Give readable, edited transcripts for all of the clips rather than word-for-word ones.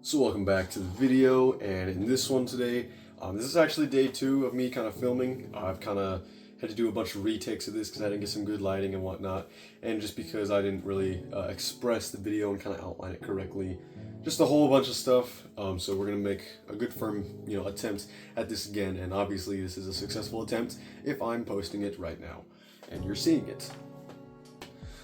So welcome back to the video, and in this one today, this is actually day 2 of me kind of filming. I've kind of had to do a bunch of retakes of this because I didn't get some good lighting and whatnot, and just because I didn't really express the video and kind of outline it correctly. Just a whole bunch of stuff, so we're going to make a good firm, attempt at this again, and obviously this is a successful attempt if I'm posting it right now, and you're seeing it.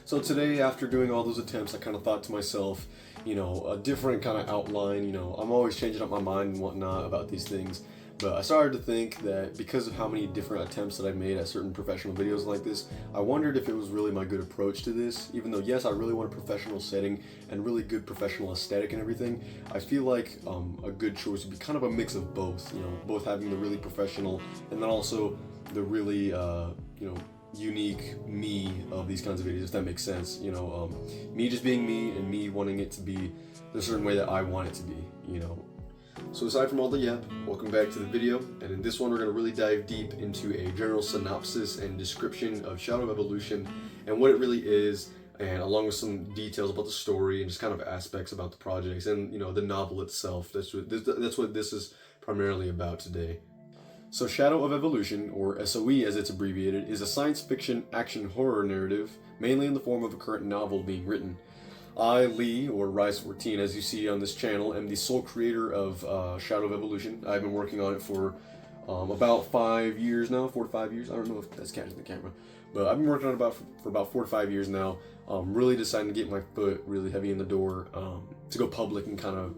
So today, after doing all those attempts, I kind of thought to myself, a different kind of outline. I'm always changing up my mind and whatnot about these things, but I started to think that because of how many different attempts that I made at certain professional videos like this, I wondered if it was really my good approach to this. Even though, yes, I really want a professional setting and really good professional aesthetic and everything, I feel like a good choice would be kind of a mix of both, both having the really professional and then also the really, unique me of these kinds of videos, if that makes sense. Me just being me and me wanting it to be the certain way that I want it to be, So aside from all the welcome back to the video, and in this one we're going to really dive deep into a general synopsis and description of Shadow of Evolution and what it really is, and along with some details about the story and just kind of aspects about the projects and the novel itself. That's what this is primarily about today. So Shadow of Evolution, or SOE as it's abbreviated, is a science fiction action horror narrative, mainly in the form of a current novel being written. I, Lee, or Rise14, as you see on this channel, am the sole creator of Shadow of Evolution. I've been working on it for about 5 years now, 4 to 5 years. I don't know if that's catching the camera, but I've been working on it for about 4 to 5 years now. Really deciding to get my foot really heavy in the door to go public and kind of,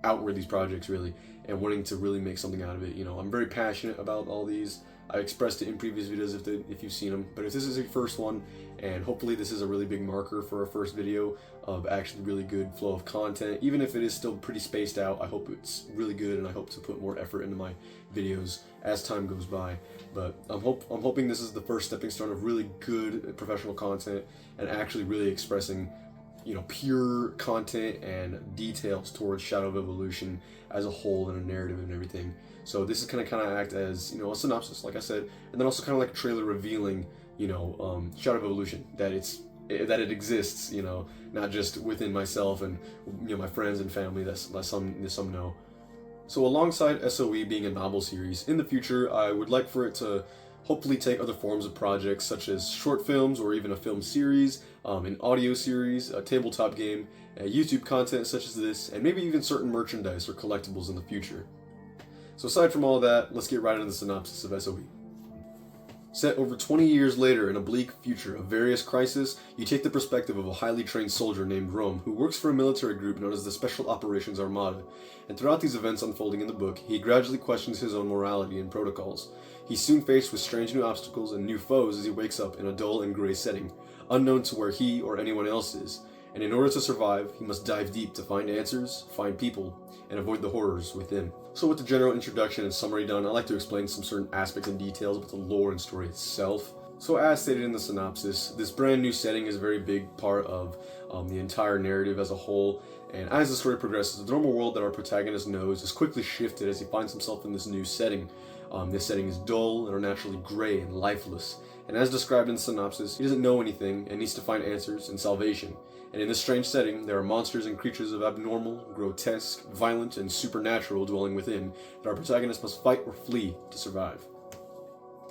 outward these projects really, and wanting to really make something out of it. I'm very passionate about all these. I expressed it in previous videos if you've seen them, but if this is your first one, and hopefully this is a really big marker for a first video of actually really good flow of content, even if it is still pretty spaced out, I hope it's really good, and I hope to put more effort into my videos as time goes by. But I'm hoping this is the first stepping stone of really good professional content and actually really expressing pure content and details towards Shadow of Evolution as a whole and a narrative and everything. So this is kind of act as, a synopsis, like I said, and then also kind of like a trailer revealing, Shadow of Evolution, that it exists, not just within myself and, my friends and family that some know. So alongside SOE being a novel series, in the future, I would like for it to hopefully take other forms of projects such as short films or even a film series, an audio series, a tabletop game, YouTube content such as this, and maybe even certain merchandise or collectibles in the future. So aside from all that, let's get right into the synopsis of SOE. Set over 20 years later in a bleak future of various crises, you take the perspective of a highly trained soldier named Rome who works for a military group known as the Special Operations Armada, and throughout these events unfolding in the book, he gradually questions his own morality and protocols. He's soon faced with strange new obstacles and new foes as he wakes up in a dull and gray setting, unknown to where he or anyone else is, and in order to survive, he must dive deep to find answers, find people, and avoid the horrors within. So with the general introduction and summary done, I'd like to explain some certain aspects and details about the lore and story itself. So as stated in the synopsis, this brand new setting is a very big part of the entire narrative as a whole, and as the story progresses, the normal world that our protagonist knows is quickly shifted as he finds himself in this new setting. This setting is dull and unnaturally gray and lifeless, and as described in the synopsis, he doesn't know anything and needs to find answers and salvation. And in this strange setting, there are monsters and creatures of abnormal, grotesque, violent, and supernatural dwelling within that our protagonist must fight or flee to survive.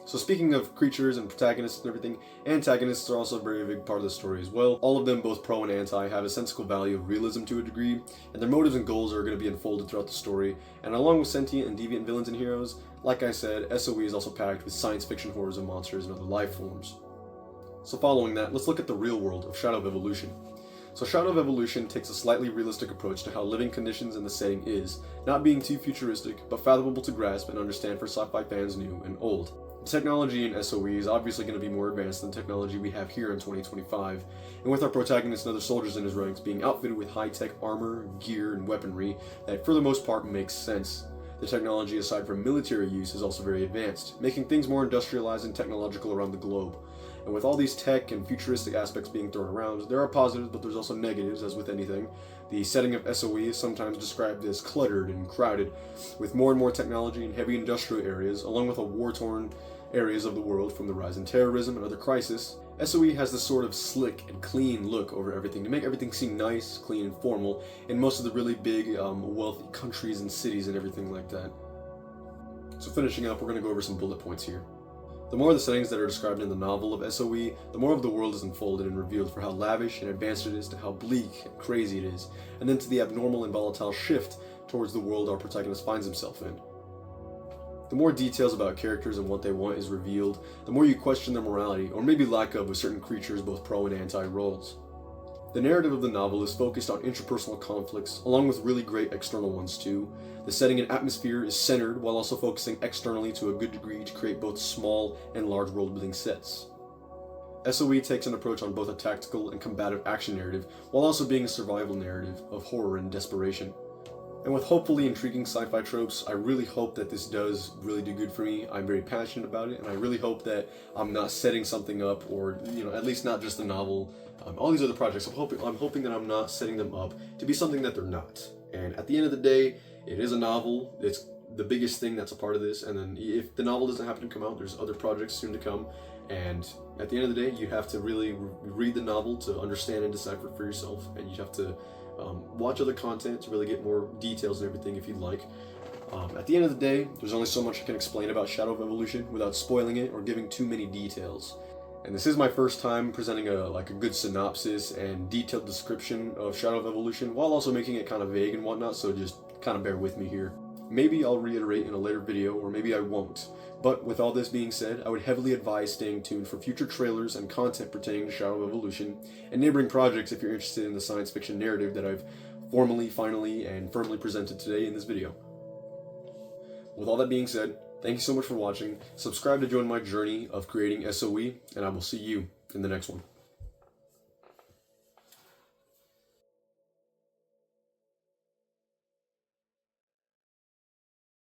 So speaking of creatures and protagonists and everything, antagonists are also a very big part of the story as well. All of them, both pro and anti, have a sensical value of realism to a degree, and their motives and goals are going to be unfolded throughout the story. And along with sentient and deviant villains and heroes, like I said, SOE is also packed with science fiction horrors of monsters and other life forms. So following that, let's look at the real world of Shadow of Evolution. So Shadow of Evolution takes a slightly realistic approach to how living conditions in the setting is, not being too futuristic, but fathomable to grasp and understand for sci-fi fans new and old. The technology in SOE is obviously going to be more advanced than the technology we have here in 2025, and with our protagonist and other soldiers in his ranks being outfitted with high-tech armor, gear, and weaponry that for the most part makes sense. The technology aside from military use is also very advanced, making things more industrialized and technological around the globe. And with all these tech and futuristic aspects being thrown around, there are positives, but there's also negatives, as with anything. The setting of SOE is sometimes described as cluttered and crowded, with more and more technology in heavy industrial areas, along with a war-torn areas of the world from the rise in terrorism and other crises. SOE has this sort of slick and clean look over everything to make everything seem nice, clean, and formal in most of the really big, wealthy countries and cities and everything like that. So finishing up, we're going to go over some bullet points here. The more of the settings that are described in the novel of SOE, the more of the world is unfolded and revealed for how lavish and advanced it is, to how bleak and crazy it is, and then to the abnormal and volatile shift towards the world our protagonist finds himself in. The more details about characters and what they want is revealed, the more you question their morality, or maybe lack of, with certain creatures, both pro and anti roles. The narrative of the novel is focused on interpersonal conflicts, along with really great external ones too. The setting and atmosphere is centered, while also focusing externally to a good degree to create both small and large world-building sets. SOE takes an approach on both a tactical and combative action narrative, while also being a survival narrative of horror and desperation. And with hopefully intriguing sci-fi tropes, I really hope that this does really do good for me. I'm very passionate about it, and I really hope that I'm not setting something up, or at least not just the novel, all these other projects. I'm hoping that I'm not setting them up to be something that they're not. And at the end of the day, it is a novel. It's the biggest thing that's a part of this. And then if the novel doesn't happen to come out, there's other projects soon to come. And at the end of the day, you have to really read the novel to understand and decipher for yourself, and you have to watch other content to really get more details and everything if you'd like. At the end of the day, there's only so much I can explain about Shadow of Evolution without spoiling it or giving too many details. And this is my first time presenting a good synopsis and detailed description of Shadow of Evolution, while also making it kind of vague and whatnot, so just kind of bear with me here. Maybe I'll reiterate in a later video, or maybe I won't. But with all this being said, I would heavily advise staying tuned for future trailers and content pertaining to Shadow of Evolution and neighboring projects if you're interested in the science fiction narrative that I've formally, finally, and firmly presented today in this video. With all that being said, thank you so much for watching. Subscribe to join my journey of creating SOE, and I will see you in the next one.